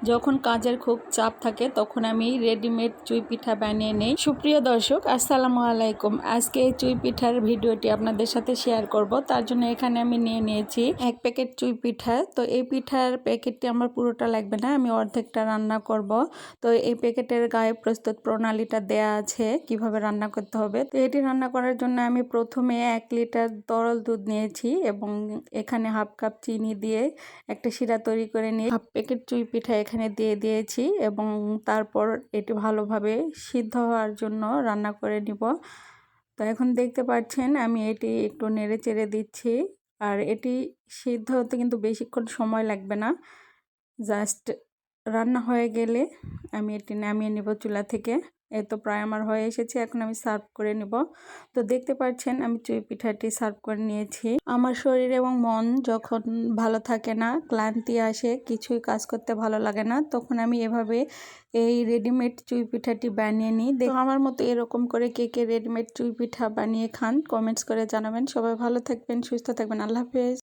যখন কাজের খুব চাপ থাকে তখন আমি রেডিমেড চুই পিঠা বানিয়ে নেই। সুপ্রিয় দর্শক, আসসালামু আলাইকুম। আজকে এই চুই পিঠার ভিডিওটি আপনাদের সাথে শেয়ার করব। তার জন্য এখানে আমি নিয়ে নিয়েছি 1 প্যাকেট চুই পিঠা। তো এই পিঠার প্যাকেটটি আমার পুরোটা লাগবে না, আমি অর্ধেকটা রান্না করব। তো এই প্যাকেটের গায়ে প্রস্তুত প্রণালীটা দেয়া আছে কিভাবে রান্না করতে হবে। তো এটি রান্না করার জন্য আমি প্রথমে 1 লিটার তরল দুধ নিয়েছি এবং এখানে হাফ কাপ চিনি দিয়ে একটা শিরা তৈরি করে নিয়ে হাফ প্যাকেট চুই পিঠা এখানে দিয়ে দিয়েছি এবং তারপর এটি ভালোভাবে সিদ্ধ হওয়ার জন্য রান্না করে নিব। তো এখন দেখতে পাচ্ছেন আমি এটি একটু নেড়ে চেড়ে দিচ্ছি। আর এটি সিদ্ধ হতে কিন্তু বেশিক্ষণ সময় লাগবে না, জাস্ট রান্না হয়ে গেলে আমি এটি নামিয়ে নিব চুলা থেকে। এই তো প্রায় আমার হয়ে এসেছে, এখন আমি সার্ভ করে নিব। তো দেখতে পাচ্ছেন আমি চুই পিঠাটি সার্ভ করে নিয়েছি। আমার শরীর এবং মন যখন ভালো থাকে না, ক্লান্তি আসে, কিছুই কাজ করতে ভালো লাগে না, তখন আমি এভাবে এই রেডিমেড চুই পিঠাটি বানিয়ে নিই। দেখো আমার মতো এরকম করে কে কে রেডিমেড চুই পিঠা বানিয়ে খান, কমেন্টস করে জানাবেন। সবাই ভালো থাকবেন, সুস্থ থাকবেন। আল্লাহ হাফেজ।